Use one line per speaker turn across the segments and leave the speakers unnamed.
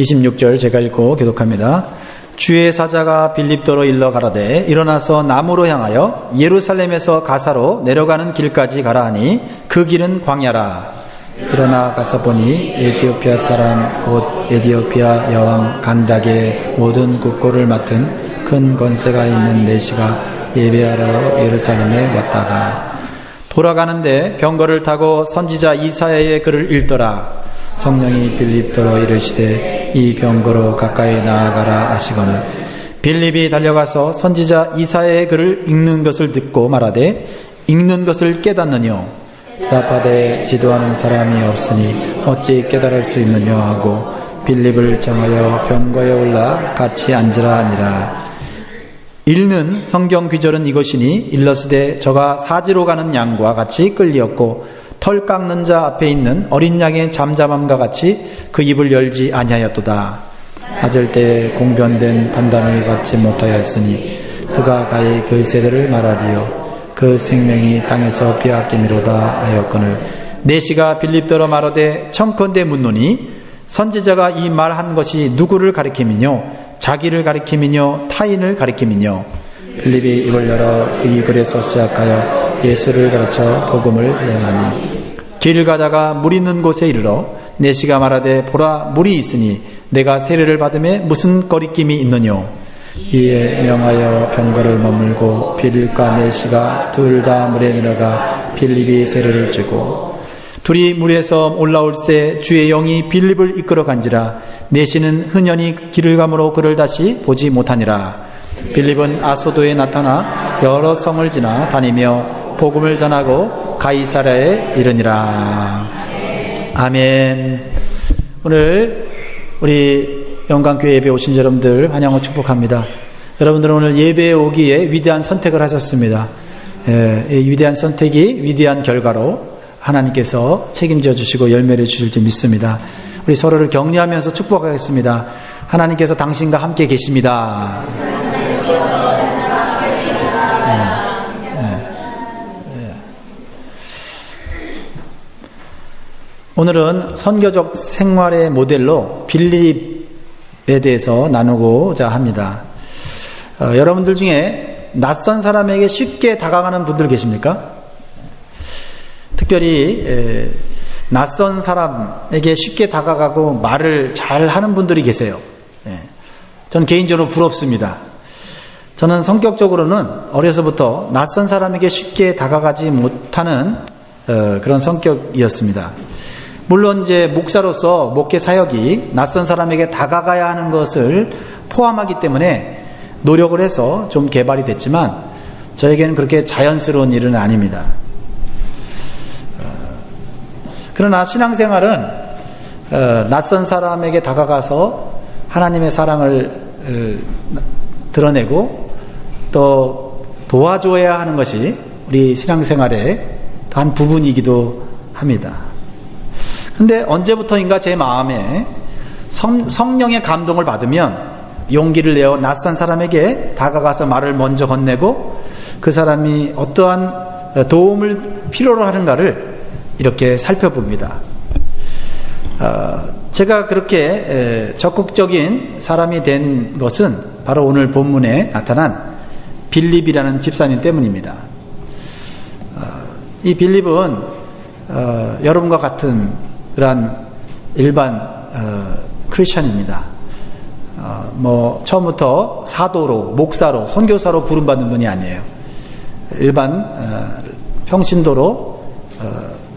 26절 제가 읽고 교독합니다. 주의 사자가 빌립도로 일러 가라되 일어나서 남으로 향하여 예루살렘에서 가사로 내려가는 길까지 가라 하니 그 길은 광야라. 일어나 가서 보니 에티오피아 사람 곧 에티오피아 여왕 간닥의 모든 국고를 맡은 큰 권세가 있는 내시가 예배하러 예루살렘에 왔다가 돌아가는데 병거를 타고 선지자 이사야의 글을 읽더라. 성령이 빌립도로 이르시되 이 병거로 가까이 나아가라 하시거늘 빌립이 달려가서 선지자 이사야의 글을 읽는 것을 듣고 말하되 읽는 것을 깨닫느뇨 대답하되 지도하는 사람이 없으니 어찌 깨달을 수 있느뇨 하고 빌립을 정하여 병거에 올라 같이 앉으라 하니라. 읽는 성경 귀절은 이것이니 일러스되 저가 사지로 가는 양과 같이 끌리었고 털 깎는 자 앞에 있는 어린 양의 잠잠함과 같이 그 입을 열지 아니하였도다. 맞을 때 공변된 판단을 받지 못하였으니 그가 가히 그 세대를 말하리요 그 생명이 땅에서 빼앗김이로다 하였거늘 내시가 빌립더러 말하되 청컨대 묻노니 선지자가 이 말한 것이 누구를 가리킴이뇨 자기를 가리킴이뇨 타인을 가리킴이뇨 빌립이 입을 열어 이 글에서 시작하여 예수를 가르쳐 복음을 전하니 길을 가다가 물 있는 곳에 이르러 내시가 말하되 보라 물이 있으니 내가 세례를 받음에 무슨 거리낌이 있느뇨 이에 명하여 병거를 머물고 빌립과 내시가 둘 다 물에 내려가 빌립이 세례를 주고 둘이 물에서 올라올새 주의 영이 빌립을 이끌어 간지라 내시는 흔연히 길을 가므로 그를 다시 보지 못하니라. 빌립은 아소도에 나타나 여러 성을 지나 다니며 복음을 전하고 가이사랴에 이르니라. 아멘. 오늘 우리 영광교회 예배에 오신 여러분들 환영을 축복합니다. 여러분들은 오늘 예배에 오기에 위대한 선택을 하셨습니다. 이 위대한 선택이 위대한 결과로 하나님께서 책임져 주시고 열매를 주실지 믿습니다. 우리 서로를 격려하면서 축복하겠습니다. 하나님께서 당신과 함께 계십니다. 오늘은 선교적 생활의 모델로 빌립에 대해서 나누고자 합니다. 여러분들 중에 낯선 사람에게 쉽게 다가가는 분들 계십니까? 특별히 낯선 사람에게 쉽게 다가가고 말을 잘 하는 분들이 계세요. 저는 개인적으로 부럽습니다. 저는 성격적으로는 어려서부터 낯선 사람에게 쉽게 다가가지 못하는 그런 성격이었습니다. 물론 이제 목사로서 목회 사역이 낯선 사람에게 다가가야 하는 것을 포함하기 때문에 노력을 해서 좀 개발이 됐지만 저에게는 그렇게 자연스러운 일은 아닙니다. 그러나 신앙생활은 낯선 사람에게 다가가서 하나님의 사랑을 드러내고 또 도와줘야 하는 것이 우리 신앙생활의 한 부분이기도 합니다. 근데 언제부터인가 제 마음에 성령의 감동을 받으면 용기를 내어 낯선 사람에게 다가가서 말을 먼저 건네고 그 사람이 어떠한 도움을 필요로 하는가를 이렇게 살펴봅니다. 제가 그렇게 적극적인 사람이 된 것은 바로 오늘 본문에 나타난 빌립이라는 집사님 때문입니다. 이 빌립은 여러분과 같은 그런 일반 크리스천입니다. 처음부터 사도로, 목사로, 선교사로 부름받는 분이 아니에요. 일반 평신도로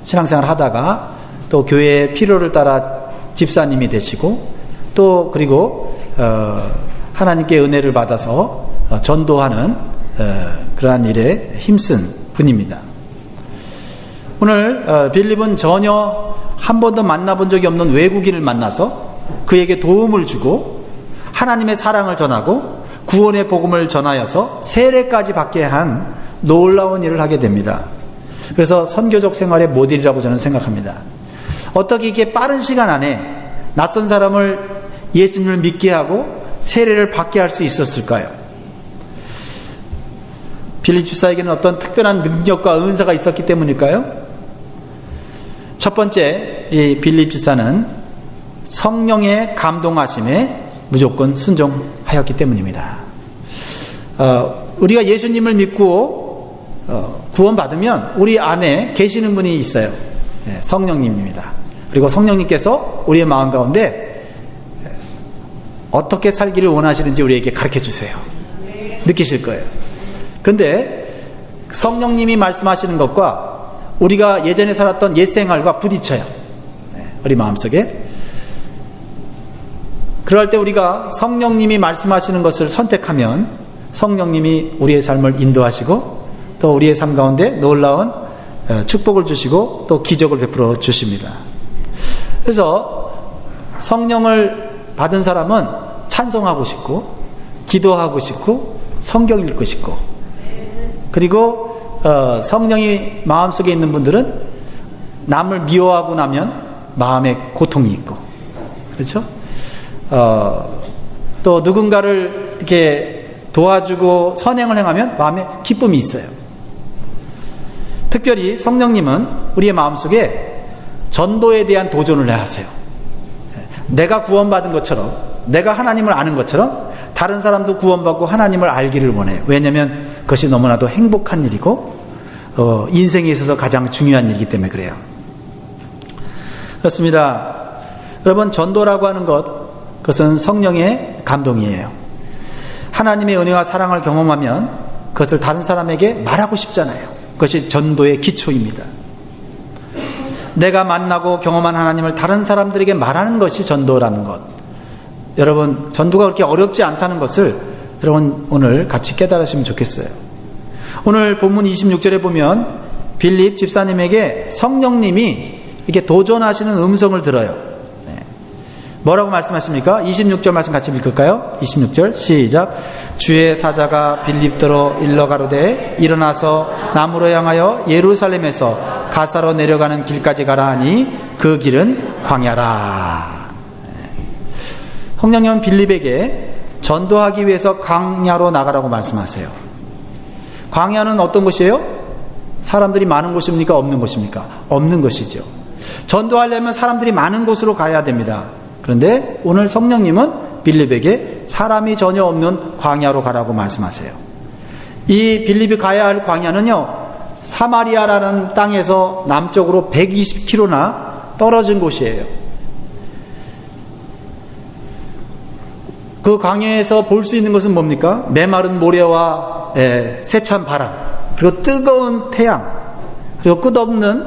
신앙생활 하다가 또 교회의 필요를 따라 집사님이 되시고 또 그리고 하나님께 은혜를 받아서 전도하는 그러한 일에 힘쓴 분입니다. 오늘 빌립은 전혀 한 번도 만나본 적이 없는 외국인을 만나서 그에게 도움을 주고 하나님의 사랑을 전하고 구원의 복음을 전하여서 세례까지 받게 한 놀라운 일을 하게 됩니다. 그래서 선교적 생활의 모델이라고 저는 생각합니다. 어떻게 이렇게 빠른 시간 안에 낯선 사람을 예수님을 믿게 하고 세례를 받게 할 수 있었을까요? 빌립 집사에게는 어떤 특별한 능력과 은사가 있었기 때문일까요? 첫 번째, 이 빌립 집사는 성령의 감동하심에 무조건 순종하였기 때문입니다. 우리가 예수님을 믿고 구원받으면 우리 안에 계시는 분이 있어요. 성령님입니다. 그리고 성령님께서 우리의 마음 가운데 어떻게 살기를 원하시는지 우리에게 가르쳐 주세요. 느끼실 거예요. 그런데 성령님이 말씀하시는 것과 우리가 예전에 살았던 옛 생활과 부딪혀요. 우리 마음속에. 그럴 때 우리가 성령님이 말씀하시는 것을 선택하면 성령님이 우리의 삶을 인도하시고 또 우리의 삶 가운데 놀라운 축복을 주시고 또 기적을 베풀어 주십니다. 그래서 성령을 받은 사람은 찬송하고 싶고 기도하고 싶고 성경 읽고 싶고, 그리고 성령이 마음속에 있는 분들은 남을 미워하고 나면 마음에 고통이 있고, 그렇죠? 또 누군가를 이렇게 도와주고 선행을 행하면 마음에 기쁨이 있어요. 특별히 성령님은 우리의 마음속에 전도에 대한 도전을 하세요. 내가 구원받은 것처럼, 내가 하나님을 아는 것처럼 다른 사람도 구원받고 하나님을 알기를 원해요. 왜냐하면 그것이 너무나도 행복한 일이고 인생에 있어서 가장 중요한 일이기 때문에 그래요. 그렇습니다. 여러분, 전도라고 하는 그것은 성령의 감동이에요. 하나님의 은혜와 사랑을 경험하면 그것을 다른 사람에게 말하고 싶잖아요. 그것이 전도의 기초입니다. 내가 만나고 경험한 하나님을 다른 사람들에게 말하는 것이 전도라는 것. 여러분, 전도가 그렇게 어렵지 않다는 것을 여러분 오늘 같이 깨달으시면 좋겠어요. 오늘 본문 26절에 보면 빌립 집사님에게 성령님이 이렇게 도전하시는 음성을 들어요. 뭐라고 말씀하십니까? 26절 말씀 같이 읽을까요? 26절 시작. 주의 사자가 빌립더로 일러 가로되 일어나서 남으로 향하여 예루살렘에서 가사로 내려가는 길까지 가라 하니 그 길은 광야라. 성령님은 빌립에게 전도하기 위해서 광야로 나가라고 말씀하세요. 광야는 어떤 곳이에요? 사람들이 많은 곳입니까? 없는 곳입니까? 없는 곳이죠. 전도하려면 사람들이 많은 곳으로 가야 됩니다. 그런데 오늘 성령님은 빌립에게 사람이 전혀 없는 광야로 가라고 말씀하세요. 이 빌립이 가야 할 광야는요, 사마리아라는 땅에서 남쪽으로 120km나 떨어진 곳이에요. 그 광야에서 볼 수 있는 것은 뭡니까? 메마른 모래와 세찬 바람, 그리고 뜨거운 태양, 그리고 끝없는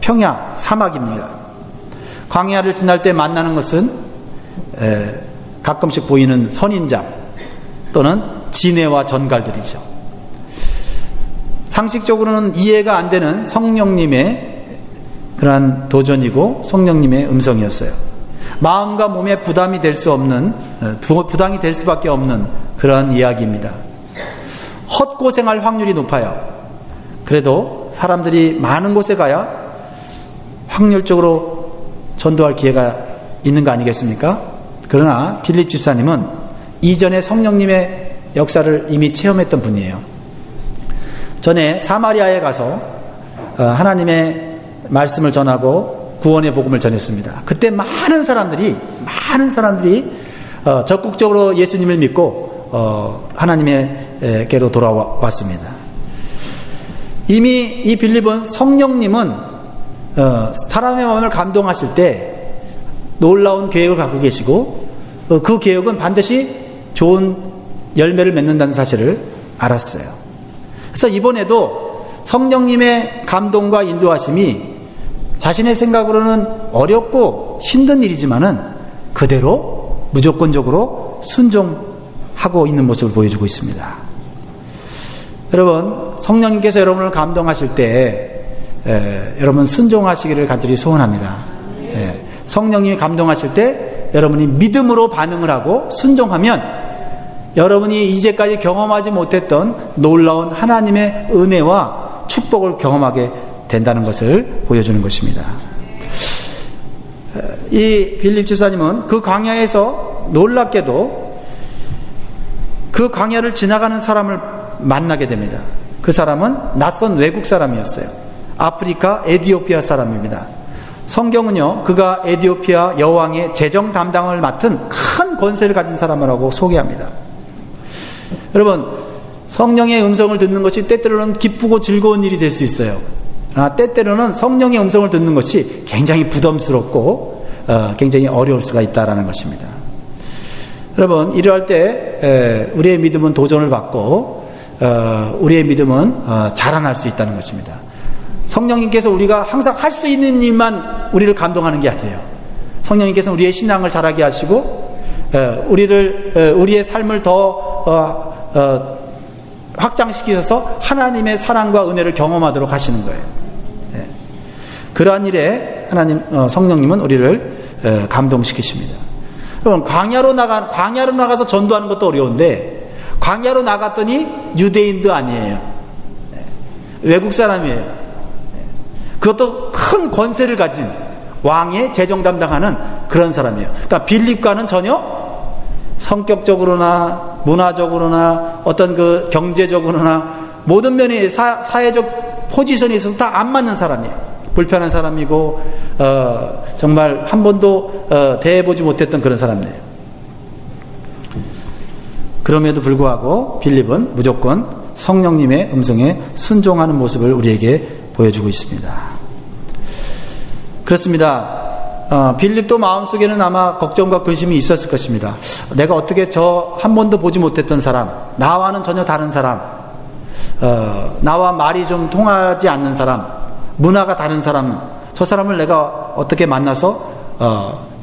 평야, 사막입니다. 광야를 지날 때 만나는 것은 가끔씩 보이는 선인장 또는 진해와 전갈들이죠. 상식적으로는 이해가 안 되는 성령님의 그러한 도전이고 성령님의 음성이었어요. 마음과 몸에 부담이 될 수 없는, 부담이 될 수밖에 없는 그러한 이야기입니다. 헛고생할 확률이 높아요. 그래도 사람들이 많은 곳에 가야 확률적으로 전도할 기회가 있는 거 아니겠습니까? 그러나 빌립 집사님은 이전에 성령님의 역사를 이미 체험했던 분이에요. 전에 사마리아에 가서 하나님의 말씀을 전하고 구원의 복음을 전했습니다. 그때 많은 사람들이 적극적으로 예수님을 믿고 하나님께로 돌아왔습니다. 이미 이 빌립은 성령님은 사람의 마음을 감동하실 때 놀라운 계획을 갖고 계시고 그 계획은 반드시 좋은 열매를 맺는다는 사실을 알았어요. 그래서 이번에도 성령님의 감동과 인도하심이 자신의 생각으로는 어렵고 힘든 일이지만은 그대로 무조건적으로 순종하고 있는 모습을 보여주고 있습니다. 여러분, 성령님께서 여러분을 감동하실 때 여러분 순종하시기를 간절히 소원합니다. 성령님이 감동하실 때 여러분이 믿음으로 반응을 하고 순종하면 여러분이 이제까지 경험하지 못했던 놀라운 하나님의 은혜와 축복을 경험하게 된다는 것을 보여주는 것입니다. 이 빌립 집사님은 그 광야에서 놀랍게도 그 광야를 지나가는 사람을 만나게 됩니다. 그 사람은 낯선 외국 사람이었어요. 아프리카 에티오피아 사람입니다. 성경은요, 그가 에티오피아 여왕의 재정 담당을 맡은 큰 권세를 가진 사람이라고 소개합니다. 여러분, 성령의 음성을 듣는 것이 때때로는 기쁘고 즐거운 일이 될 수 있어요. 그러나 때때로는 성령의 음성을 듣는 것이 굉장히 부담스럽고 굉장히 어려울 수가 있다는 것입니다. 여러분, 이러할 때 우리의 믿음은 도전을 받고 우리의 믿음은 자라날 수 있다는 것입니다. 성령님께서 우리가 항상 할 수 있는 일만 우리를 감동하는 게 아니에요. 성령님께서는 우리의 신앙을 자라게 하시고 우리의 삶을 더 확장시키셔서 하나님의 사랑과 은혜를 경험하도록 하시는 거예요. 그러한 일에 성령님은 우리를 감동시키십니다. 여러분, 광야로 나가서 전도하는 것도 어려운데 광야로 나갔더니 유대인도 아니에요. 외국 사람이에요. 그것도 큰 권세를 가진 왕의 재정 담당하는 그런 사람이에요. 그러니까 빌립과는 전혀 성격적으로나 문화적으로나 어떤 그 경제적으로나 모든 면이 사회적 포지션에 있어서 다 안 맞는 사람이에요. 불편한 사람이고 정말 한 번도 대해보지 못했던 그런 사람이에요. 그럼에도 불구하고 빌립은 무조건 성령님의 음성에 순종하는 모습을 우리에게 보여주고 있습니다. 그렇습니다. 빌립도 마음속에는 아마 걱정과 근심이 있었을 것입니다. 내가 어떻게 저 한 번도 보지 못했던 사람, 나와는 전혀 다른 사람, 나와 말이 좀 통하지 않는 사람, 문화가 다른 사람, 저 사람을 내가 어떻게 만나서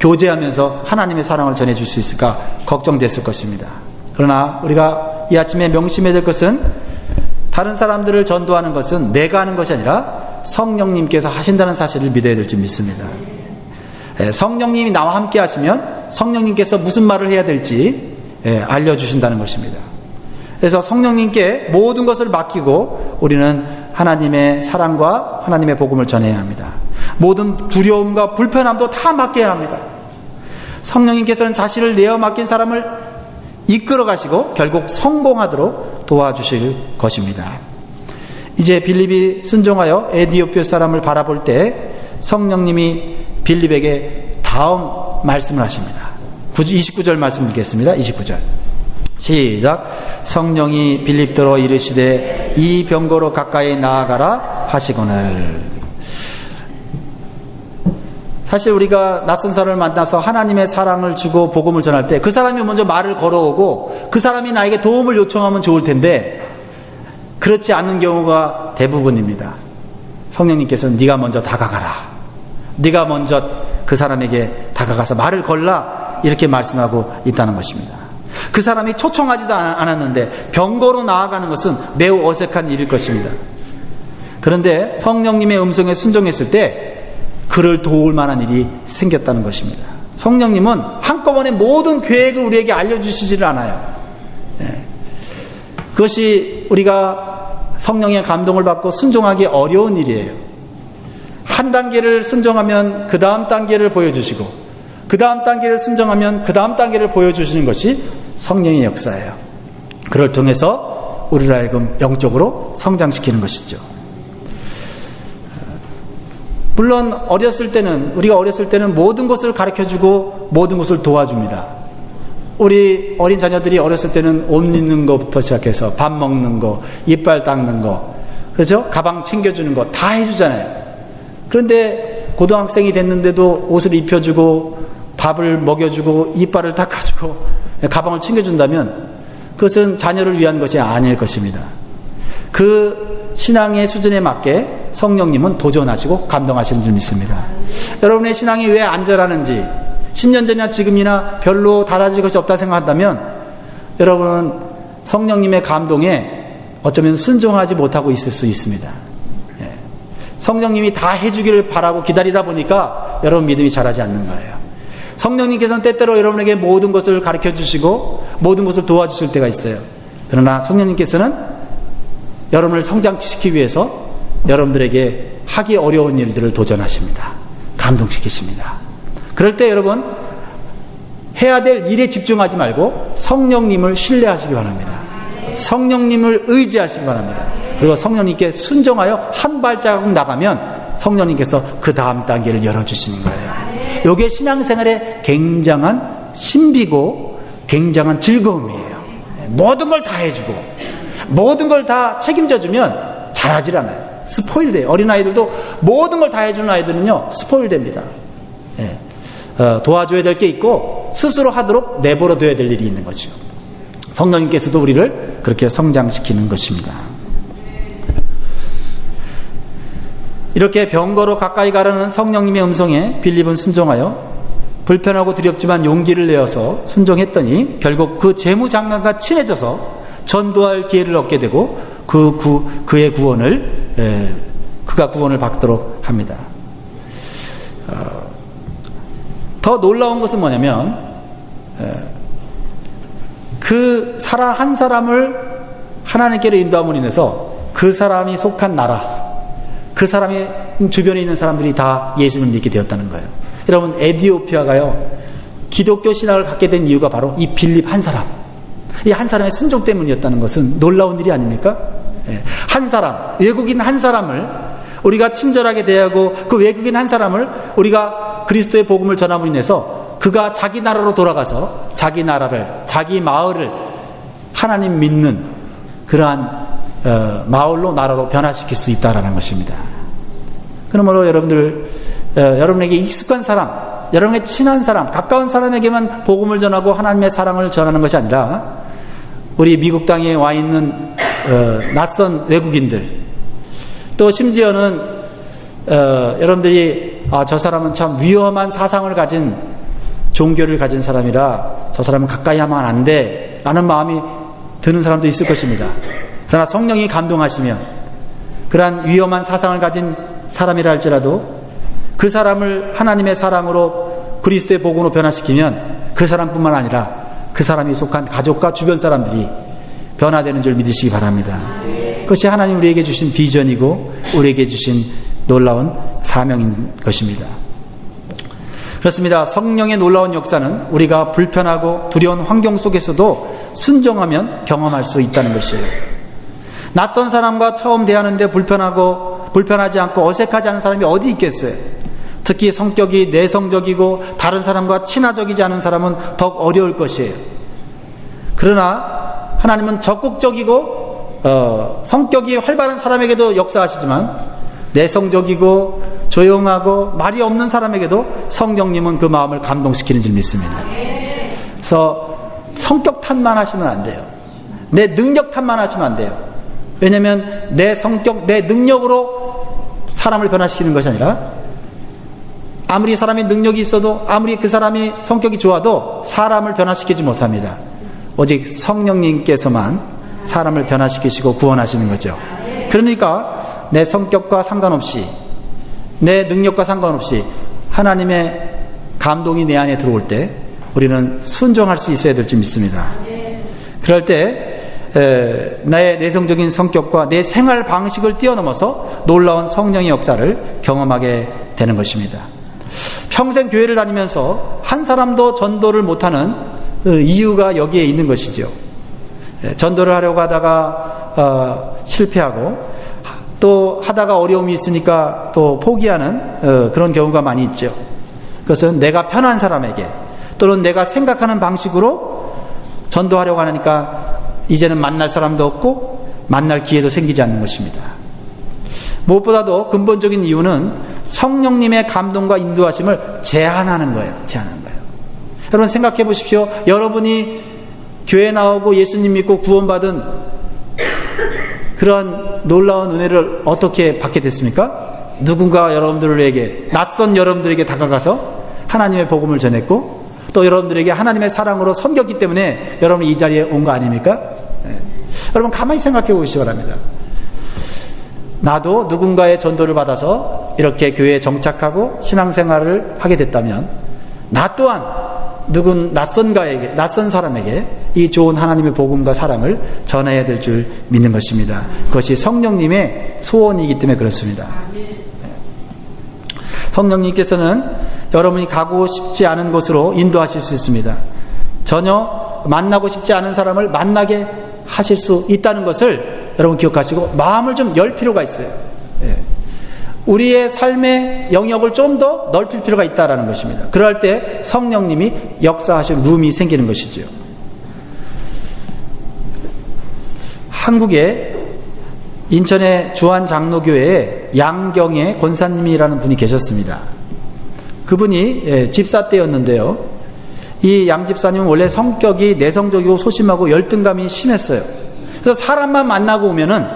교제하면서 하나님의 사랑을 전해줄 수 있을까 걱정됐을 것입니다. 그러나 우리가 이 아침에 명심해야 될 것은 다른 사람들을 전도하는 것은 내가 하는 것이 아니라 성령님께서 하신다는 사실을 믿어야 될 줄 믿습니다. 성령님이 나와 함께 하시면 성령님께서 무슨 말을 해야 될지 알려주신다는 것입니다. 그래서 성령님께 모든 것을 맡기고 우리는 하나님의 사랑과 하나님의 복음을 전해야 합니다. 모든 두려움과 불편함도 다 맡겨야 합니다. 성령님께서는 자신을 내어 맡긴 사람을 이끌어 가시고 결국 성공하도록 도와주실 것입니다. 이제 빌립이 순종하여 에티오피아 사람을 바라볼 때 성령님이 빌립에게 다음 말씀을 하십니다. 29절 말씀 읽겠습니다. 29절 시작. 성령이 빌립더러 이르시되 이 병거로 가까이 나아가라 하시거늘. 사실 우리가 낯선 사람을 만나서 하나님의 사랑을 주고 복음을 전할 때 그 사람이 먼저 말을 걸어오고 그 사람이 나에게 도움을 요청하면 좋을 텐데 그렇지 않는 경우가 대부분입니다. 성령님께서는 네가 먼저 다가가라, 네가 먼저 그 사람에게 다가가서 말을 걸라, 이렇게 말씀하고 있다는 것입니다. 그 사람이 초청하지도 않았는데 병거로 나아가는 것은 매우 어색한 일일 것입니다. 그런데 성령님의 음성에 순종했을 때 그를 도울 만한 일이 생겼다는 것입니다. 성령님은 한꺼번에 모든 계획을 우리에게 알려주시지를 않아요. 그것이 우리가 성령의 감동을 받고 순종하기 어려운 일이에요. 한 단계를 순종하면 그 다음 단계를 보여주시고 그 다음 단계를 순종하면 그 다음 단계를 보여주시는 것이 성령의 역사예요. 그를 통해서 우리를 하여금 영적으로 성장시키는 것이죠. 물론 우리가 어렸을 때는 모든 것을 가르쳐주고 모든 것을 도와줍니다. 우리 어린 자녀들이 어렸을 때는 옷 입는 것부터 시작해서 밥 먹는 거, 이빨 닦는 거, 그렇죠? 가방 챙겨주는 거 다 해주잖아요. 그런데 고등학생이 됐는데도 옷을 입혀주고 밥을 먹여주고 이빨을 닦아주고 가방을 챙겨준다면 그것은 자녀를 위한 것이 아닐 것입니다. 그 신앙의 수준에 맞게 성령님은 도전하시고 감동하시는 줄 믿습니다. 여러분의 신앙이 왜 안 자라는지 10년 전이나 지금이나 별로 달라질 것이 없다 생각한다면 여러분은 성령님의 감동에 어쩌면 순종하지 못하고 있을 수 있습니다. 성령님이 다 해주기를 바라고 기다리다 보니까 여러분 믿음이 자라지 않는 거예요. 성령님께서는 때때로 여러분에게 모든 것을 가르쳐 주시고 모든 것을 도와주실 때가 있어요. 그러나 성령님께서는 여러분을 성장시키기 위해서 여러분들에게 하기 어려운 일들을 도전하십니다. 감동시키십니다. 그럴 때 여러분 해야 될 일에 집중하지 말고 성령님을 신뢰하시기 바랍니다. 성령님을 의지하시기 바랍니다. 그리고 성령님께 순종하여 한 발자국 나가면 성령님께서 그 다음 단계를 열어주시는 거예요. 이게 신앙생활의 굉장한 신비고 굉장한 즐거움이에요. 모든 걸 다 해주고 모든 걸 다 책임져주면 잘하질 않아요. 스포일돼요. 어린아이들도 모든 걸 다 해주는 아이들은요 스포일됩니다. 도와줘야 될 게 있고 스스로 하도록 내버려둬야 될 일이 있는 거죠. 성령님께서도 우리를 그렇게 성장시키는 것입니다. 이렇게 병거로 가까이 가라는 성령님의 음성에 빌립은 순종하여 불편하고 두렵지만 용기를 내어서 순종했더니 결국 그 재무장관과 친해져서 전도할 기회를 얻게 되고 그의 그가 구원을 받도록 합니다. 더 놀라운 것은 뭐냐면 그 사람 한 사람을 하나님께로 인도함으로 인해서 그 사람이 속한 나라, 그 사람의 주변에 있는 사람들이 다 예수님을 믿게 되었다는 거예요. 여러분, 에티오피아가요 기독교 신앙을 갖게 된 이유가 바로 이 빌립 한 사람, 이 한 사람의 순종 때문이었다는 것은 놀라운 일이 아닙니까? 한 사람, 외국인 한 사람을 우리가 친절하게 대하고 그 외국인 한 사람을 우리가 그리스도의 복음을 전함으로 인해서 그가 자기 나라로 돌아가서 자기 나라를, 자기 마을을 하나님 믿는 그러한 마을로, 나라로 변화시킬 수 있다라는 것입니다. 그러므로 여러분에게 익숙한 사람, 여러분에게 친한 사람, 가까운 사람에게만 복음을 전하고 하나님의 사랑을 전하는 것이 아니라 우리 미국 땅에 와 있는 낯선 외국인들, 또 심지어는 여러분들이 저 사람은 참 위험한 사상을 가진, 종교를 가진 사람이라 저 사람은 가까이 하면 안 돼 라는 마음이 드는 사람도 있을 것입니다. 그러나 성령이 감동하시면 그러한 위험한 사상을 가진 사람이라 할지라도 그 사람을 하나님의 사랑으로 그리스도의 복음으로 변화시키면 그 사람뿐만 아니라 그 사람이 속한 가족과 주변 사람들이 변화되는 줄 믿으시기 바랍니다. 그것이 하나님 우리에게 주신 비전이고 우리에게 주신 놀라운 사명인 것입니다. 그렇습니다. 성령의 놀라운 역사는 우리가 불편하고 두려운 환경 속에서도 순종하면 경험할 수 있다는 것이에요. 낯선 사람과 처음 대하는데 불편하지 않고 어색하지 않은 사람이 어디 있겠어요? 특히 성격이 내성적이고 다른 사람과 친화적이지 않은 사람은 더욱 어려울 것이에요. 그러나 하나님은 적극적이고 성격이 활발한 사람에게도 역사하시지만 내성적이고 조용하고 말이 없는 사람에게도 성령님은 그 마음을 감동시키는 줄 믿습니다. 그래서 성격 탓만 하시면 안 돼요. 내 능력 탓만 하시면 안 돼요. 왜냐하면 내 성격, 내 능력으로 사람을 변화시키는 것이 아니라 아무리 사람이 능력이 있어도 아무리 그 사람이 성격이 좋아도 사람을 변화시키지 못합니다. 오직 성령님께서만 사람을 변화시키시고 구원하시는 거죠. 그러니까 내 성격과 상관없이, 내 능력과 상관없이 하나님의 감동이 내 안에 들어올 때 우리는 순종할 수 있어야 될 줄 믿습니다. 그럴 때 나의 내성적인 성격과 내 생활 방식을 뛰어넘어서 놀라운 성령의 역사를 경험하게 되는 것입니다. 평생 교회를 다니면서 한 사람도 전도를 못하는 이유가 여기에 있는 것이죠. 전도를 하려고 하다가 실패하고 또 하다가 어려움이 있으니까 또 포기하는 그런 경우가 많이 있죠. 그것은 내가 편한 사람에게 또는 내가 생각하는 방식으로 전도하려고 하니까 이제는 만날 사람도 없고 만날 기회도 생기지 않는 것입니다. 무엇보다도 근본적인 이유는 성령님의 감동과 인도하심을 제한하는 거예요. 여러분 생각해 보십시오. 여러분이 교회 나오고 예수님 믿고 구원받은 그런 놀라운 은혜를 어떻게 받게 됐습니까? 누군가 여러분들에게, 낯선 여러분들에게 다가가서 하나님의 복음을 전했고 또 여러분들에게 하나님의 사랑으로 섬겼기 때문에 여러분이 이 자리에 온 거 아닙니까? 여러분 가만히 생각해 보시기 바랍니다. 나도 누군가의 전도를 받아서 이렇게 교회에 정착하고 신앙생활을 하게 됐다면 나 또한 낯선 사람에게 이 좋은 하나님의 복음과 사랑을 전해야 될 줄 믿는 것입니다. 그것이 성령님의 소원이기 때문에 그렇습니다. 성령님께서는 여러분이 가고 싶지 않은 곳으로 인도하실 수 있습니다. 전혀 만나고 싶지 않은 사람을 만나게 하실 수 있다는 것을 여러분 기억하시고 마음을 좀 열 필요가 있어요. 우리의 삶의 영역을 좀 더 넓힐 필요가 있다는 것입니다. 그럴 때 성령님이 역사하실 룸이 생기는 것이죠. 한국에 인천의 주한장로교회에 양경의 권사님이라는 분이 계셨습니다. 그분이 집사 때였는데요. 이 양 집사님은 원래 성격이 내성적이고 소심하고 열등감이 심했어요. 그래서 사람만 만나고 오면은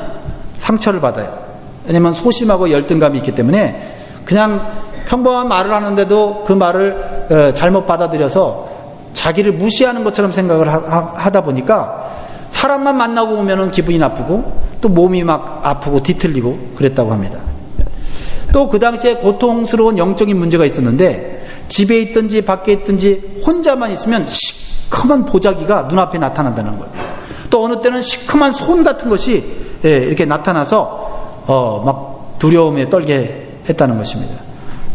상처를 받아요. 왜냐면 소심하고 열등감이 있기 때문에 그냥 평범한 말을 하는데도 그 말을 잘못 받아들여서 자기를 무시하는 것처럼 생각을 하다 보니까 사람만 만나고 오면은 기분이 나쁘고 또 몸이 막 아프고 뒤틀리고 그랬다고 합니다. 또 그 당시에 고통스러운 영적인 문제가 있었는데 집에 있든지 밖에 있든지 혼자만 있으면 시커먼 보자기가 눈앞에 나타난다는 거예요. 또 어느 때는 시커먼 손 같은 것이 이렇게 나타나서 막 두려움에 떨게 했다는 것입니다.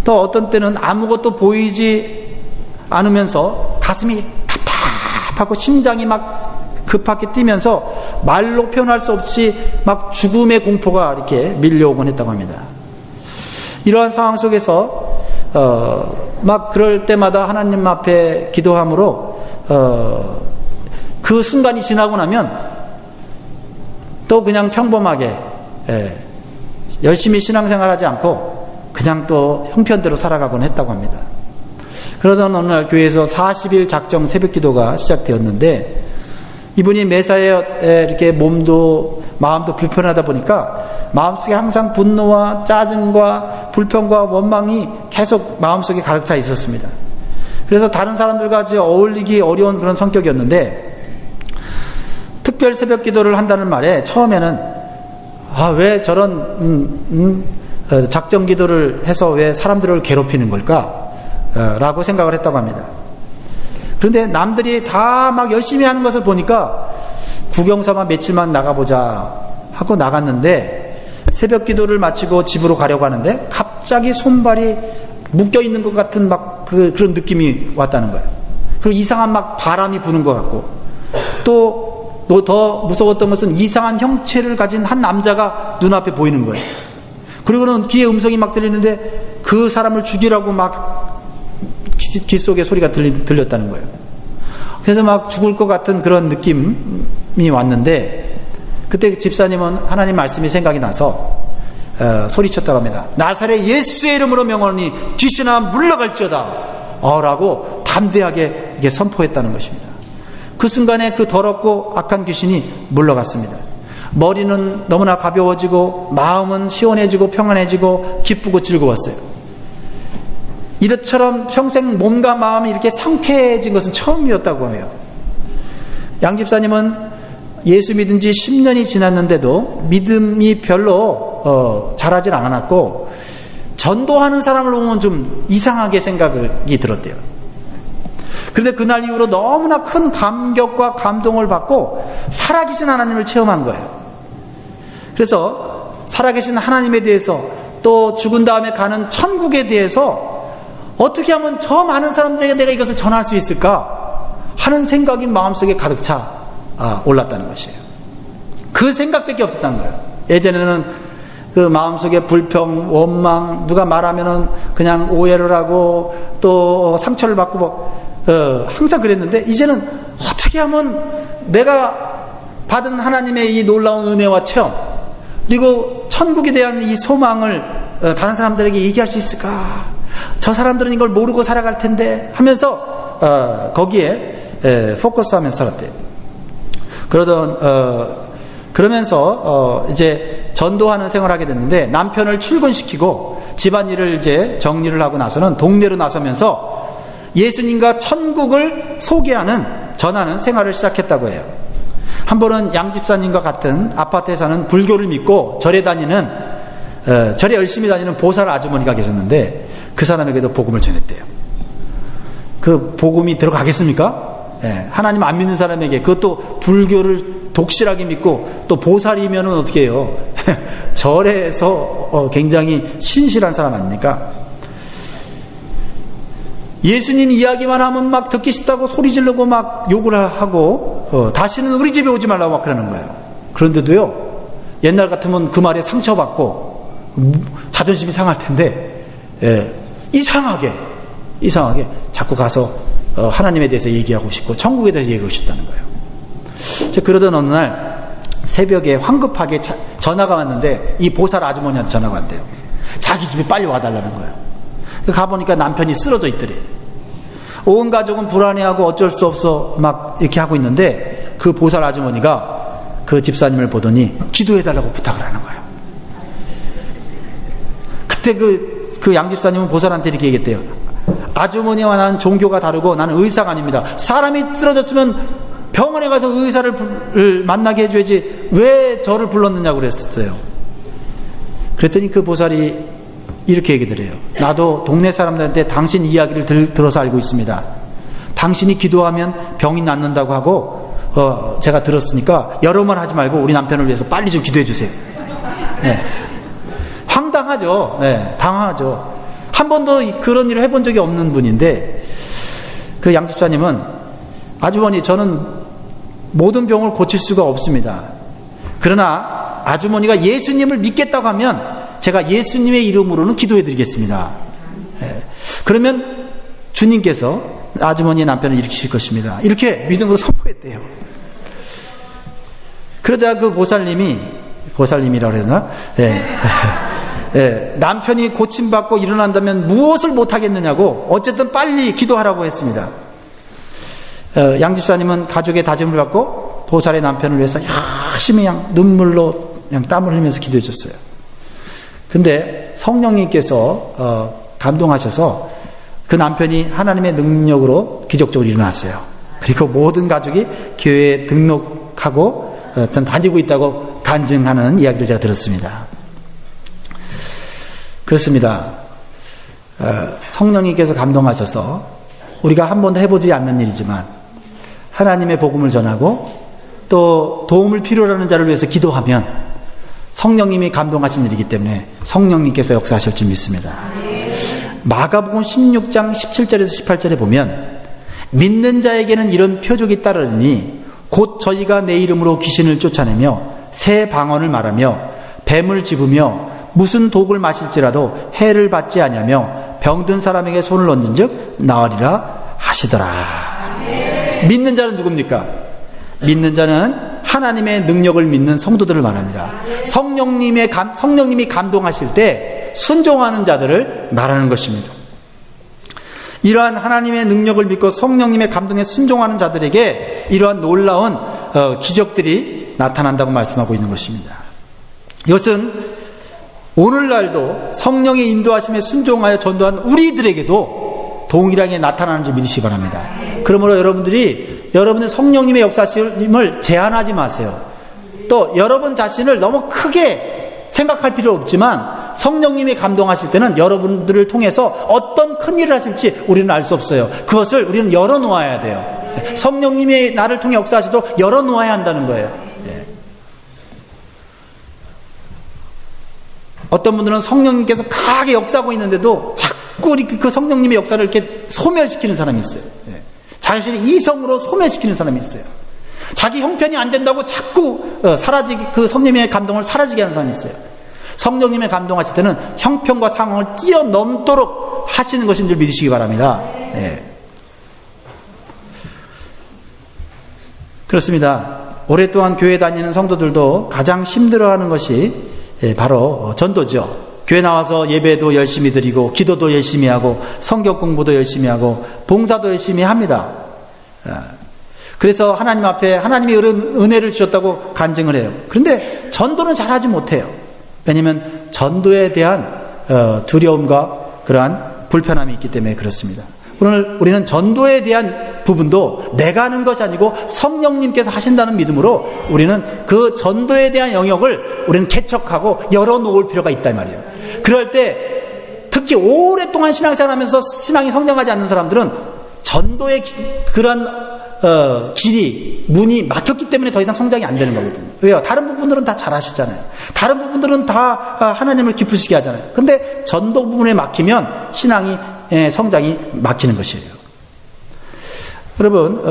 또 어떤 때는 아무것도 보이지 않으면서 가슴이 답답하고 심장이 막 급하게 뛰면서 말로 표현할 수 없이 막 죽음의 공포가 이렇게 밀려오곤 했다고 합니다. 이러한 상황 속에서 막 그럴 때마다 하나님 앞에 기도함으로 그 순간이 지나고 나면 또 그냥 평범하게 열심히 신앙생활하지 않고 그냥 또 형편대로 살아가곤 했다고 합니다. 그러던 어느 날 교회에서 40일 작정 새벽기도가 시작되었는데 이분이 매사에 이렇게 몸도 마음도 불편하다 보니까 마음속에 항상 분노와 짜증과 불평과 원망이 계속 마음속에 가득 차 있었습니다. 그래서 다른 사람들과 같이 어울리기 어려운 그런 성격이었는데 특별 새벽기도를 한다는 말에 처음에는 왜 저런 작정 기도를 해서 왜 사람들을 괴롭히는 걸까? 라고 생각을 했다고 합니다. 그런데 남들이 다 막 열심히 하는 것을 보니까 구경삼아 며칠만 나가보자 하고 나갔는데 새벽 기도를 마치고 집으로 가려고 하는데 갑자기 손발이 묶여있는 것 같은 막 그런 느낌이 왔다는 거예요. 그리고 이상한 막 바람이 부는 것 같고 또 더 무서웠던 것은 이상한 형체를 가진 한 남자가 눈앞에 보이는 거예요. 그리고는 귀에 음성이 막 들리는데 그 사람을 죽이라고 막 귀 속에 소리가 들렸다는 거예요. 그래서 막 죽을 것 같은 그런 느낌이 왔는데 그때 집사님은 하나님 말씀이 생각이 나서 소리쳤다고 합니다. 나사렛 예수의 이름으로 명하노니 귀신아 물러갈지어다 라고 담대하게 이게 선포했다는 것입니다. 그 순간에 그 더럽고 악한 귀신이 물러갔습니다. 머리는 너무나 가벼워지고 마음은 시원해지고 평안해지고 기쁘고 즐거웠어요. 이처럼 평생 몸과 마음이 이렇게 상쾌해진 것은 처음이었다고 해요. 양 집사님은 예수 믿은 지 10년이 지났는데도 믿음이 별로 자라진 않았고 전도하는 사람을 보면 좀 이상하게 생각이 들었대요. 그런데 그날 이후로 너무나 큰 감격과 감동을 받고 살아계신 하나님을 체험한 거예요. 그래서 살아계신 하나님에 대해서 또 죽은 다음에 가는 천국에 대해서 어떻게 하면 저 많은 사람들에게 내가 이것을 전할 수 있을까 하는 생각이 마음속에 가득 차 올랐다는 것이에요. 그 생각밖에 없었다는 거예요. 예전에는 그 마음속에 불평, 원망, 누가 말하면은 그냥 오해를 하고 또 상처를 받고 항상 그랬는데 이제는 어떻게 하면 내가 받은 하나님의 이 놀라운 은혜와 체험 그리고 천국에 대한 이 소망을 다른 사람들에게 얘기할 수 있을까? 저 사람들은 이걸 모르고 살아갈 텐데 하면서 거기에 포커스하면서 살았대요. 그러면서 이제 전도하는 생활을 하게 됐는데 남편을 출근시키고 집안일을 이제 정리를 하고 나서는 동네로 나서면서 예수님과 천국을 소개하는 전하는 생활을 시작했다고 해요. 한 번은 양 집사님과 같은 아파트에 사는 불교를 믿고 절에 열심히 다니는 보살 아주머니가 계셨는데 그 사람에게도 복음을 전했대요. 그 복음이 들어가겠습니까? 하나님 안 믿는 사람에게 그것도 불교를 독실하게 믿고 또 보살이면은 어떻게 해요? 절에서 굉장히 신실한 사람 아닙니까? 예수님 이야기만 하면 막 듣기 싫다고 소리 지르고 막 욕을 하고 다시는 우리 집에 오지 말라고 막 그러는 거예요. 그런데도요 옛날 같으면 그 말에 상처받고 자존심이 상할 텐데, 이상하게 자꾸 가서 하나님에 대해서 얘기하고 싶고 천국에 대해서 얘기하고 싶다는 거예요. 그러던 어느 날 새벽에 황급하게 전화가 왔는데 이 보살 아주머니한테 전화가 왔대요. 자기 집에 빨리 와달라는 거예요. 가보니까 남편이 쓰러져 있더래. 온 가족은 불안해하고 어쩔 수 없어 막 이렇게 하고 있는데 그 보살 아주머니가 그 집사님을 보더니 기도해달라고 부탁을 하는 거예요. 그때 그 양집사님은 보살한테 이렇게 얘기했대요. 아주머니와 나는 종교가 다르고 나는 의사가 아닙니다. 사람이 쓰러졌으면 병원에 가서 의사를 만나게 해줘야지 왜 저를 불렀느냐고 그랬어요. 그랬더니 그 보살이 이렇게 얘기를 해요. 나도 동네 사람들한테 당신 이야기를 들어서 알고 있습니다. 당신이 기도하면 병이 낫는다고 하고 제가 들었으니까 여러 말 하지 말고 우리 남편을 위해서 빨리 좀 기도해 주세요. 네. 황당하죠. 네, 당황하죠. 한 번도 그런 일을 해본 적이 없는 분인데 그 양집사님은 아주머니 저는 모든 병을 고칠 수가 없습니다. 그러나 아주머니가 예수님을 믿겠다고 하면 제가 예수님의 이름으로는 기도해 드리겠습니다. 네. 그러면 주님께서 아주머니의 남편을 일으키실 것입니다. 이렇게 믿음으로 선포했대요. 그러자 그 보살님이라고 그러나? 네. 예, 남편이 고침받고 일어난다면 무엇을 못하겠느냐고 어쨌든 빨리 기도하라고 했습니다. 양집사님은 가족의 다짐을 받고 보살의 남편을 위해서 열심히 눈물로 땀을 흘리면서 기도해 줬어요. 근데 성령님께서 감동하셔서 그 남편이 하나님의 능력으로 기적적으로 일어났어요. 그리고 모든 가족이 교회에 등록하고 다니고 있다고 간증하는 이야기를 제가 들었습니다. 그렇습니다. 성령님께서 감동하셔서 우리가 한 번도 해보지 않는 일이지만 하나님의 복음을 전하고 또 도움을 필요로 하는 자를 위해서 기도하면 성령님이 감동하신 일이기 때문에 성령님께서 역사하실 줄 믿습니다. 마가복음 16장 17절에서 18절에 보면 믿는 자에게는 이런 표적이 따르니 곧 저희가 내 이름으로 귀신을 쫓아내며 새 방언을 말하며 뱀을 집으며 무슨 독을 마실지라도 해를 받지 아니하며 병든 사람에게 손을 얹은 즉 나으리라 하시더라. 믿는 자는 누굽니까? 믿는 자는 하나님의 능력을 믿는 성도들을 말합니다. 성령님이 감동하실 때 순종하는 자들을 말하는 것입니다. 이러한 하나님의 능력을 믿고 성령님의 감동에 순종하는 자들에게 이러한 놀라운 기적들이 나타난다고 말씀하고 있는 것입니다. 이것은 오늘날도 성령의 인도하심에 순종하여 전도한 우리들에게도 동일하게 나타나는지 믿으시기 바랍니다. 그러므로 여러분들 성령님의 역사심을 제한하지 마세요. 또 여러분 자신을 너무 크게 생각할 필요 없지만 성령님이 감동하실 때는 여러분들을 통해서 어떤 큰 일을 하실지 우리는 알 수 없어요. 그것을 우리는 열어놓아야 돼요. 성령님이 나를 통해 역사하시도록 열어놓아야 한다는 거예요. 어떤 분들은 성령님께서 강하게 역사하고 있는데도 자꾸 그 성령님의 역사를 이렇게 소멸시키는 사람이 있어요. 자신의 이성으로 소멸시키는 사람이 있어요. 자기 형편이 안 된다고 자꾸 그 성령님의 감동을 사라지게 하는 사람이 있어요. 성령님의 감동하실 때는 형편과 상황을 뛰어넘도록 하시는 것인 줄 믿으시기 바랍니다. 그렇습니다. 오랫동안 교회 다니는 성도들도 가장 힘들어하는 것이 바로 전도죠. 교회 나와서 예배도 열심히 드리고 기도도 열심히 하고 성경 공부도 열심히 하고 봉사도 열심히 합니다. 그래서 하나님 앞에 하나님이 은혜를 주셨다고 간증을 해요. 그런데 전도는 잘하지 못해요. 왜냐하면 전도에 대한 두려움과 그러한 불편함이 있기 때문에 그렇습니다. 오늘 우리는 전도에 대한 부분도 내가 하는 것이 아니고 성령님께서 하신다는 믿음으로 우리는 그 전도에 대한 영역을 우리는 개척하고 열어놓을 필요가 있단 말이에요. 그럴 때 특히 오랫동안 신앙생활 하면서 신앙이 성장하지 않는 사람들은 전도의 그런 문이 막혔기 때문에 더 이상 성장이 안 되는 거거든요. 왜요? 다른 부분들은 다 잘하시잖아요. 다른 부분들은 다 하나님을 기쁘시게 하잖아요. 근데 전도 부분에 막히면 신앙이 성장이 막히는 것이에요. 여러분,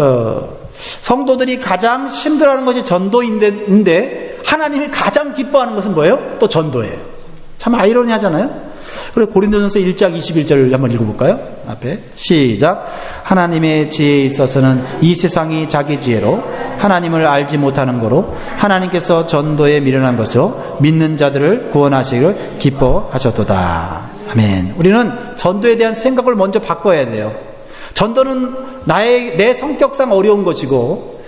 성도들이 가장 힘들어하는 것이 전도인데 하나님이 가장 기뻐하는 것은 뭐예요? 또 전도예요. 참 아이러니하잖아요. 그리고 고린도전서 1장 21절 한번 읽어볼까요? 앞에 시작. 하나님의 지혜에 있어서는 이 세상이 자기 지혜로 하나님을 알지 못하는 거로 하나님께서 전도에 미련한 것으로 믿는 자들을 구원하시기를 기뻐하셨도다. 아멘. 우리는 전도에 대한 생각을 먼저 바꿔야 돼요. 전도는 내 성격상 어려운 것이고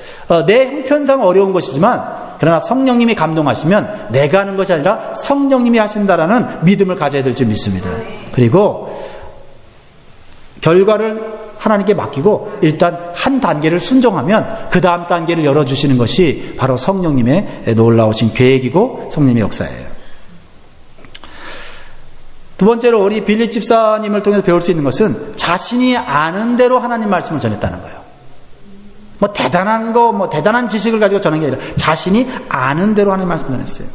내 형편상 어려운 것이지만, 그러나 성령님이 감동하시면 내가 하는 것이 아니라 성령님이 하신다라는 믿음을 가져야 될 줄 믿습니다. 그리고 결과를 하나님께 맡기고 일단 한 단계를 순종하면 그 다음 단계를 열어주시는 것이 바로 성령님의 놀라우신 계획이고 성령님의 역사예요. 두 번째로 우리 빌립 집사님을 통해서 배울 수 있는 것은 자신이 아는 대로 하나님 말씀을 전했다는 거예요. 뭐 대단한 거, 뭐 대단한 지식을 가지고 전한 게 아니라 자신이 아는 대로 하나님 말씀을 전했어요.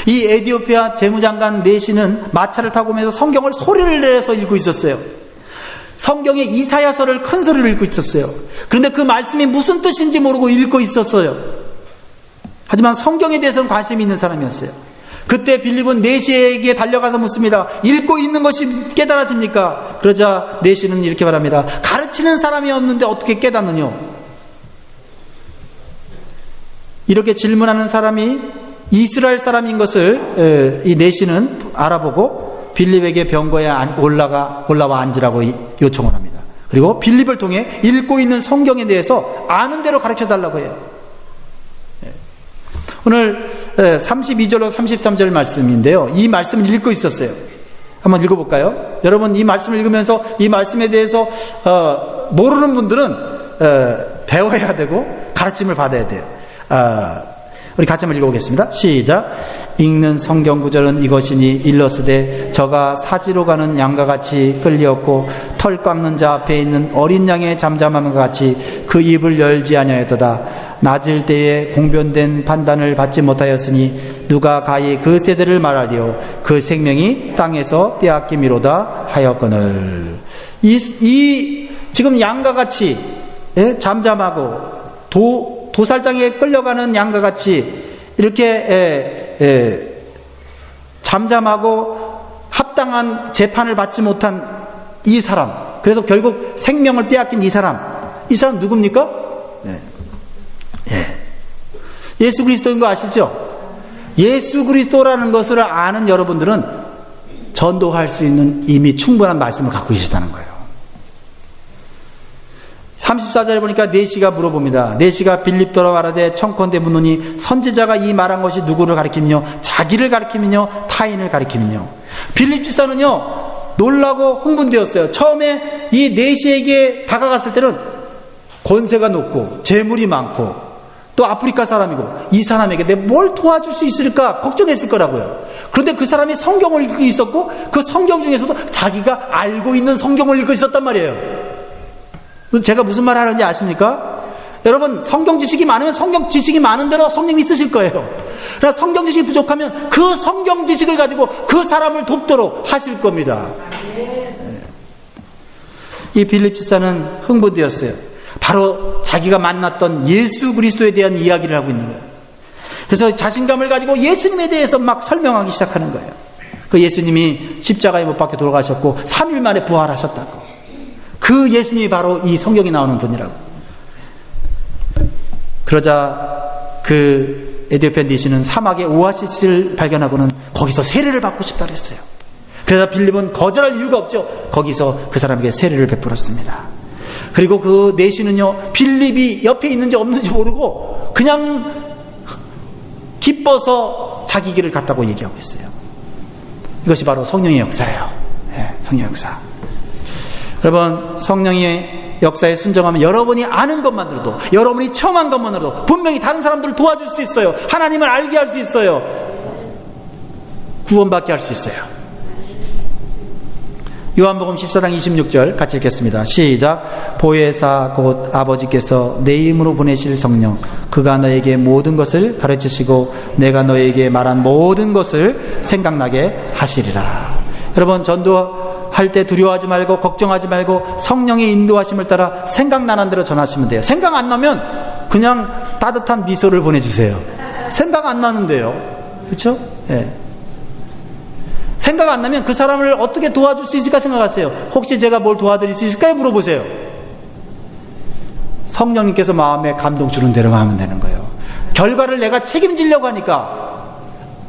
이 에티오피아 재무장관 내시는 마차를 타고 오면서 성경을 소리를 내서 읽고 있었어요. 성경의 이사야서를 큰 소리로 읽고 있었어요. 그런데 그 말씀이 무슨 뜻인지 모르고 읽고 있었어요. 하지만 성경에 대해서는 관심이 있는 사람이었어요. 그때 빌립은 내시에게 달려가서 묻습니다. 읽고 있는 것이 깨달아집니까? 그러자 내시는 이렇게 말합니다. 가르치는 사람이 없는데 어떻게 깨닫느냐? 이렇게 질문하는 사람이 이스라엘 사람인 것을 이 내시는 알아보고 빌립에게 병거에 올라와 앉으라고 요청을 합니다. 그리고 빌립을 통해 읽고 있는 성경에 대해서 아는 대로 가르쳐달라고 해요. 오늘 32절로 33절 말씀인데요. 이 말씀을 읽고 있었어요. 한번 읽어볼까요? 여러분, 이 말씀을 읽으면서 이 말씀에 대해서 모르는 분들은 배워야 되고 가르침을 받아야 돼요. 우리 같이 한번 읽어보겠습니다. 시작. 읽는 성경 구절은 이것이니 일러스되 저가 사지로 가는 양과 같이 끌려왔고 털 깎는 자 앞에 있는 어린 양의 잠잠함과 같이 그 입을 열지 아니하였도다. 낮을 때에 공변된 판단을 받지 못하였으니 누가 가히 그 세대를 말하리요 그 생명이 땅에서 빼앗김이로다 하였거늘. 지금 양과 같이 잠잠하고 도살장에 끌려가는 양과 같이 이렇게 잠잠하고 합당한 재판을 받지 못한 이 사람, 그래서 결국 생명을 빼앗긴 이 사람 누굽니까? 예수 그리스도인 거 아시죠? 예수 그리스도라는 것을 아는 여러분들은 전도할 수 있는 이미 충분한 말씀을 갖고 계시다는 거예요. 34절에 보니까 내시가 물어봅니다. 내시가 빌립더러 말하되 청컨대 묻노니 선지자가 이 말한 것이 누구를 가리키며 자기를 가리키며 타인을 가리키며. 빌립 집사는요 놀라고 흥분되었어요. 처음에 이 내시에게 다가갔을 때는 권세가 높고 재물이 많고 또 아프리카 사람이고 이 사람에게 내가 뭘 도와줄 수 있을까 걱정했을 거라고요. 그런데 그 사람이 성경을 읽고 있었고 그 성경 중에서도 자기가 알고 있는 성경을 읽고 있었단 말이에요. 제가 무슨 말 하는지 아십니까? 여러분, 성경 지식이 많으면 성경 지식이 많은 대로 성령이 쓰실 거예요. 그러나 성경 지식이 부족하면 그 성경 지식을 가지고 그 사람을 돕도록 하실 겁니다. 이 빌립 집사는 흥분되었어요. 바로 자기가 만났던 예수 그리스도에 대한 이야기를 하고 있는 거예요. 그래서 자신감을 가지고 예수님에 대해서 막 설명하기 시작하는 거예요. 그 예수님이 십자가에 못 박혀 돌아가셨고 3일 만에 부활하셨다고. 그 예수님이 바로 이 성경에 나오는 분이라고. 그러자 그 에티오피아 내시는 사막의 오아시스를 발견하고는 거기서 세례를 받고 싶다 그랬어요. 그래서 빌립은 거절할 이유가 없죠. 거기서 그 사람에게 세례를 베풀었습니다. 그리고 그 내시는요 빌립이 옆에 있는지 없는지 모르고 그냥 기뻐서 자기 길을 갔다고 얘기하고 있어요. 이것이 바로 성령의 역사예요. 성령의 역사. 여러분, 성령의 역사에 순종하면 여러분이 아는 것만으로도, 여러분이 체험한 것만으로도 분명히 다른 사람들을 도와줄 수 있어요. 하나님을 알게 할 수 있어요. 구원받게 할 수 있어요. 요한복음 14장 26절 같이 읽겠습니다. 시작. 보혜사 곧 아버지께서 내 이름으로 보내실 성령 그가 너에게 모든 것을 가르치시고 내가 너에게 말한 모든 것을 생각나게 하시리라. 여러분, 전도할 때 두려워하지 말고 걱정하지 말고 성령의 인도하심을 따라 생각나는 대로 전하시면 돼요. 생각 안 나면 그냥 따뜻한 미소를 보내주세요. 생각 안 나는데요. 그렇죠? 예. 생각 안 나면 그 사람을 어떻게 도와줄 수 있을까 생각하세요. 혹시 제가 뭘 도와드릴 수 있을까요? 물어보세요. 성령님께서 마음에 감동 주는 대로만 하면 되는 거예요. 결과를 내가 책임지려고 하니까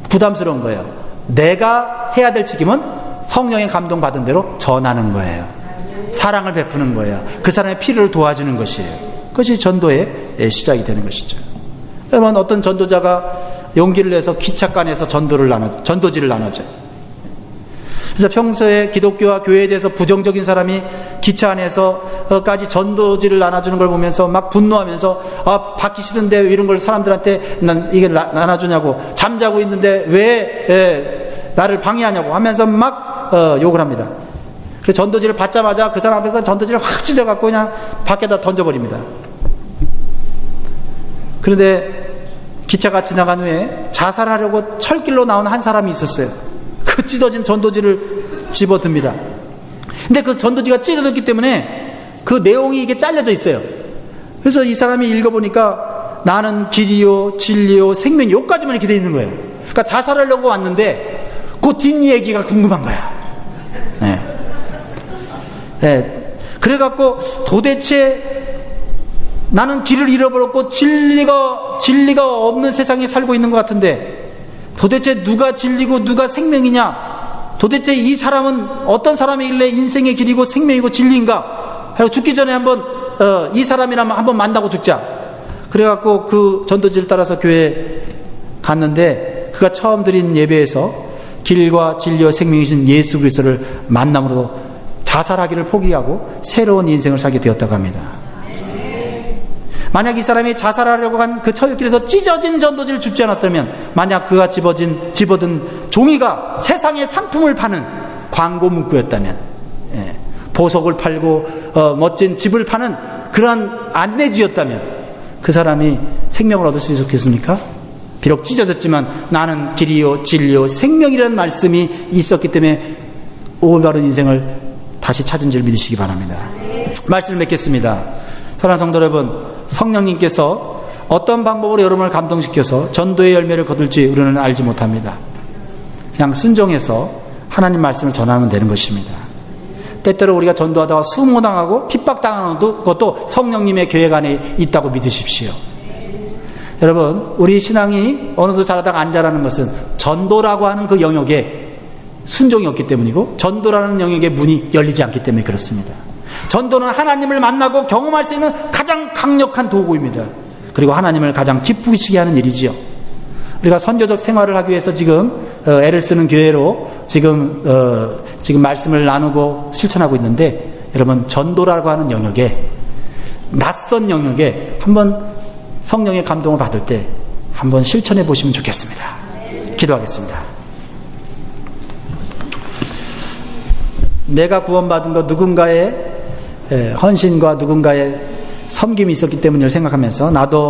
부담스러운 거예요. 내가 해야 될 책임은 성령의 감동 받은 대로 전하는 거예요. 사랑을 베푸는 거예요. 그 사람의 필요를 도와주는 것이에요. 그것이 전도의 시작이 되는 것이죠. 여러분, 어떤 전도자가 용기를 내서 기차간에서 전도지를 나눠줘요. 그래서 평소에 기독교와 교회에 대해서 부정적인 사람이 기차 안에서까지 전도지를 나눠주는 걸 보면서 막 분노하면서 받기 싫은데 이런 걸 사람들한테 난 이게 나눠주냐고, 잠자고 있는데 왜 나를 방해하냐고 하면서 막 욕을 합니다. 그래서 전도지를 받자마자 그 사람 앞에서 전도지를 확 찢어갖고 그냥 밖에다 던져버립니다. 그런데 기차가 지나간 후에 자살하려고 철길로 나온 한 사람이 있었어요. 그 찢어진 전도지를 집어듭니다. 근데 그 전도지가 찢어졌기 때문에 그 내용이 이게 잘려져 있어요. 그래서 이 사람이 읽어보니까 나는 길이요 진리요 생명이 요까지만 이렇게 돼 있는 거예요. 그러니까 자살하려고 왔는데 그 뒷얘기가 궁금한 거야. 네. 네. 그래갖고 도대체 나는 길을 잃어버렸고 진리가 없는 세상에 살고 있는 것 같은데 도대체 누가 진리고 누가 생명이냐? 도대체 이 사람은 어떤 사람이길래 인생의 길이고 생명이고 진리인가? 하고 죽기 전에 한번 이 사람이라면 한번 만나고 죽자. 그래갖고 그 전도지를 따라서 교회에 갔는데 그가 처음 드린 예배에서 길과 진리와 생명이신 예수 그리스도를 만남으로 자살하기를 포기하고 새로운 인생을 살게 되었다고 합니다. 만약 이 사람이 자살하려고 한 그 철길에서 찢어진 전도지를 줍지 않았다면, 만약 그가 집어든 종이가 세상의 상품을 파는 광고 문구였다면, 보석을 팔고 멋진 집을 파는 그러한 안내지였다면 그 사람이 생명을 얻을 수 있었겠습니까? 비록 찢어졌지만 나는 길이요 진리요 생명이라는 말씀이 있었기 때문에 올바른 인생을 다시 찾은 줄 믿으시기 바랍니다. 말씀을 맺겠습니다. 사랑하는 성도 여러분, 성령님께서 어떤 방법으로 여러분을 감동시켜서 전도의 열매를 거둘지 우리는 알지 못합니다. 그냥 순종해서 하나님 말씀을 전하면 되는 것입니다. 때때로 우리가 전도하다가 수모당하고 핍박당하는 것도 성령님의 계획 안에 있다고 믿으십시오. 여러분, 우리 신앙이 어느 정도 자라다가 안 자라는 것은 전도라고 하는 그 영역에 순종이 없기 때문이고, 전도라는 영역의 문이 열리지 않기 때문에 그렇습니다. 전도는 하나님을 만나고 경험할 수 있는 가장 강력한 도구입니다. 그리고 하나님을 가장 기쁘시게 하는 일이지요. 우리가 선교적 생활을 하기 위해서 지금 애를 쓰는 교회로 지금 말씀을 나누고 실천하고 있는데, 여러분, 전도라고 하는 영역에, 낯선 영역에 한번 성령의 감동을 받을 때 한번 실천해 보시면 좋겠습니다. 기도하겠습니다. 내가 구원받은 것, 누군가의 헌신과 누군가의 섬김이 있었기 때문을 생각하면서 나도